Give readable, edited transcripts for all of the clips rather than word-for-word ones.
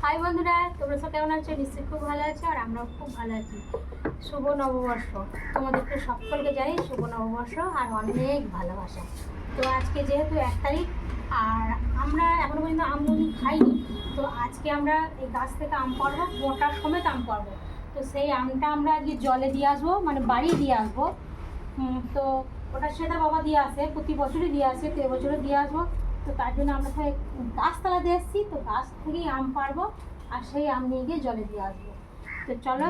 High বন্ধুরা, তোমরা সব কেমন আছো? নিশ্চয়ই খুব ভালো আছো, আর আমরাও খুব ভালো আছি। শুভ নববর্ষ তোমাদেরকে সকলকে জানাই শুভ নববর্ষ আর অনেক ভালোবাসা। তো আজকে যেহেতু 1 তারিখ, আর আমরা এখনো পর্যন্ত আমদনি খাইনি, তো আজকে আমরা এই গাছ থেকে আম পাড়বো, গোটার সমেত আম পাড়বো। তো সেই আমটা আমরা আজকে জলে দিয়ে আসবো, মানে বাড়িয়ে দিয়ে আসবো। তো ওটা সেটা বাবা দিয়ে আসে, প্রতি বছরই দিয়ে আসে, তো এবছরও দিয়ে আসবো। তো তার জন্য আমরা সবাই গাছতলাতে এসেছি, তো গাছ থেকেই আম পাড়বো আর সেই আম নিয়ে গিয়ে জলে দিয়ে আসবো। তো চলো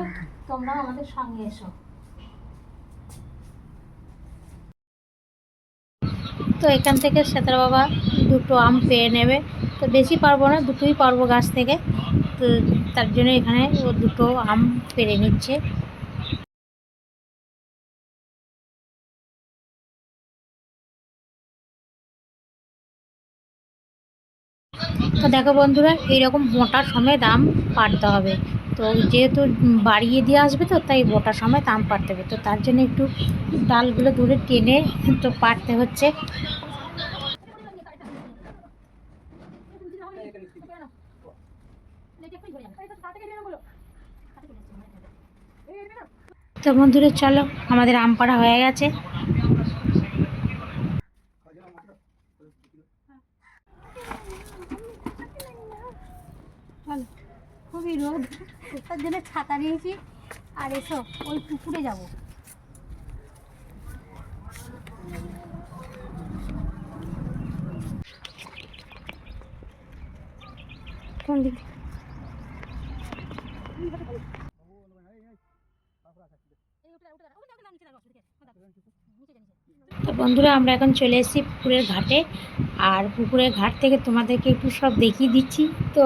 তোমরাও আমাদের সঙ্গে এসো। তো এখান থেকে সেতার বাবা দুটো আম পেয়ে নেবে, তো বেশি পারবো না, দুটোই পারবো গাছ থেকে। তো তার জন্য এখানে ও দুটো আম পেরে নিচ্ছে। তো দেখো বন্ধুরা, এইরকম মোটা সমেত আম পাড়তে হবে। তো যেহেতু বাড়িয়ে দিয়ে আসবে, তো তাই মোটা সমেত আম পাড়তে হবে। তো তার জন্য একটু ডালগুলো ধরে টেনে তো পাড়তে হচ্ছে। তো বন্ধুরা চলো, আমাদের আম পাড়া হয়ে গেছে। চলো, খুবই রোদ, তার জন্য ছাতা নিয়েছি। আর এসো, ওই পুকুরে যাব। কোন দিক? তো বন্ধুরা, আমরা এখন চলে এসেছি পুকুরের ঘাটে। আর পুকুরের ঘাট থেকে তোমাদেরকে একটু সব দেখিয়ে দিচ্ছি। তো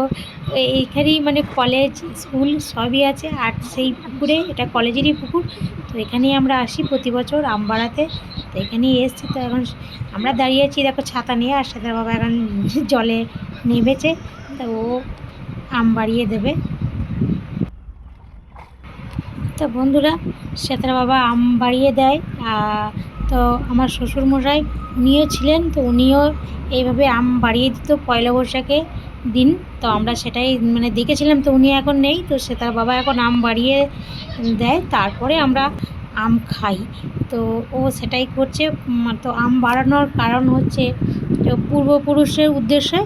এইখানেই মানে কলেজ স্কুল সবই আছে, আর সেই পুকুরে, এটা কলেজেরই পুকুর। তো এখানেই আমরা আসি প্রতি বছর আম বাড়াতে। তো এখানেই এসেছি। তো এখন আমরা দাঁড়িয়ে আছি, দেখো ছাতা নিয়ে, আর সাথে বাবা এখন জলে নেমেছে। তো ও আম বাড়িয়ে দেবে। তো বন্ধুরা, সেতার বাবা আম বাড়িয়ে দেয়। তো আমার শ্বশুরমশাই উনিও ছিলেন, তো উনিও এইভাবে আম বাড়িয়ে দিত পয়লা বৈশাখে দিন। তো আমরা সেটাই মানে দেখেছিলাম। তো উনি এখন নেই, তো সেতার বাবা এখন আম বাড়িয়ে দেয়, তারপরে আমরা আম খাই। তো ও সেটাই করছে। তো আম বাড়ানোর কারণ হচ্ছে, তো পূর্বপুরুষের উদ্দেশ্যে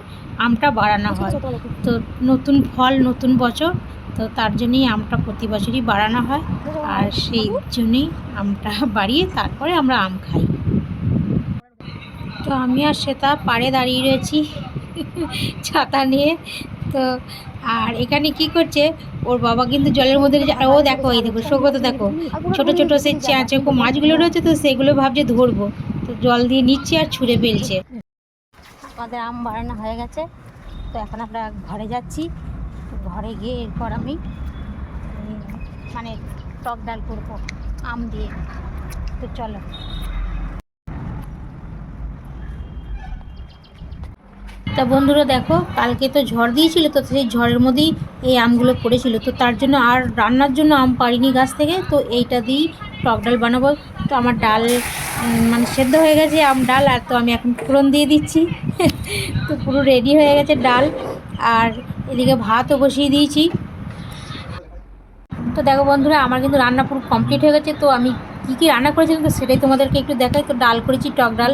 আমটা বাড়ানো হয়। তো নতুন ফল, নতুন বছর, তো তার জন্যই আমটা প্রতি বছরই বাড়ানো হয়। আর সেই জন্যই আমটা বাড়িয়ে তারপরে আমরা আম খাই। তো আমি আর শ্বেতা পাড়ে দাঁড়িয়ে রয়েছি ছাতা নিয়ে। তো আর এখানে কি করছে, ওর বাবা কিন্তু জলের মধ্যে রয়েছে। আর ও দেখো, এই দেখো সৌগত, দেখো ছোট ছোট সেই চেঁচো মাছগুলো রয়েছে, তো সেগুলো ভাবছে ধরবো, তো জল দিয়ে নিচ্ছে আর ছুঁড়ে ফেলছে। আমাদের আম বাড়ানো হয়ে গেছে। তো এখন আমরা ঘরে যাচ্ছি। ঘরে গিয়ে এরপর আমি মানে টক ডাল করবো আম দিয়ে। তো চলো। তা বন্ধুরা দেখো, কালকে তো ঝড় দিয়েছিল, তো সেই ঝড়ের মধ্যেই এই আমগুলো পড়েছিল। তো তার জন্য আর রান্নার জন্য আম পাড়িনি গাছ থেকে, তো এইটা দিয়েই টক ডাল বানাবো। তো আমার ডাল মানে সেদ্ধ হয়ে গেছে, আম ডাল। আর তো আমি এখন ফোড়ন দিয়ে দিচ্ছি তো পুরো রেডি হয়ে গেছে ডাল। আর এদিকে ভাতও বসিয়ে দিয়েছি। তো দেখো বন্ধুরা, আমার কিন্তু রান্না পুরো কমপ্লিট হয়ে গেছে। তো আমি কী কী রান্না করেছিলাম, তো সেটাই তোমাদেরকে একটু দেখাই। তো ডাল করেছি, টক ডাল,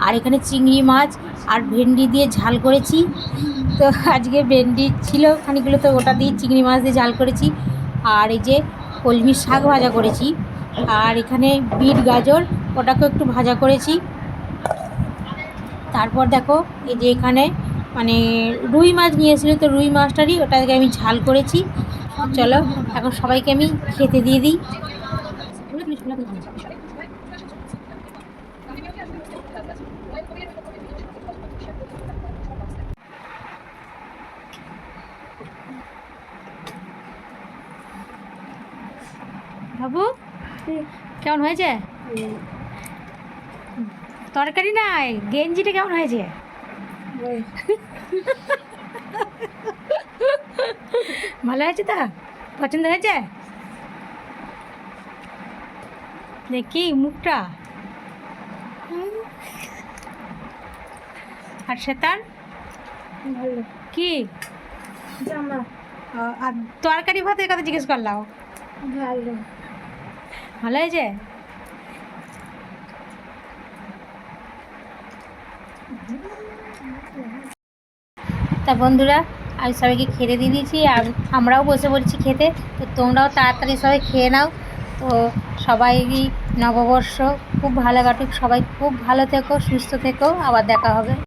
আর এখানে চিংড়ি মাছ আর ভেন্ডি দিয়ে ঝাল করেছি। তো আজকে ভেন্ডি ছিল খানিকগুলো, তো ওটা দিয়ে চিংড়ি মাছ দিয়ে ঝাল করেছি। আর এই যে কলমির শাক ভাজা করেছি। আর এখানে বিট গাজর, ওটাকেও একটু ভাজা করেছি। তারপর দেখো, এই যে এখানে মানে রুই মাছ নিয়েছিল, তো রুই মাছটারই ওটাকে আমি ঝাল করেছি। চলো, এখন সবাইকে আমি খেতে দিয়ে দিই। বাবু, কেমন হয়েছে? তরকারি নাই, গেঞ্জিটা কেমন হয়েছে? ভালো হয়েছে? তা পছন্দ হয়েছে? দেখি মুখটা। আর সেতার ভালো কি জামা আর তরকারি ভাতের কথা জিজ্ঞেস করলাম। ভালো। ভালো হয়েছে? তা বন্ধুরা, আমি সবাইকে খেতে দিয়ে দিয়েছি আর আমরাও বসে পড়ছি খেতে। তো তোমরাও তাড়াতাড়ি সবাই খেয়ে নাও। তো সবাইই নববর্ষ খুব ভালো কাটুক, সবাই খুব ভালো থেকো, সুস্থ থেকো, আবার দেখা হবে।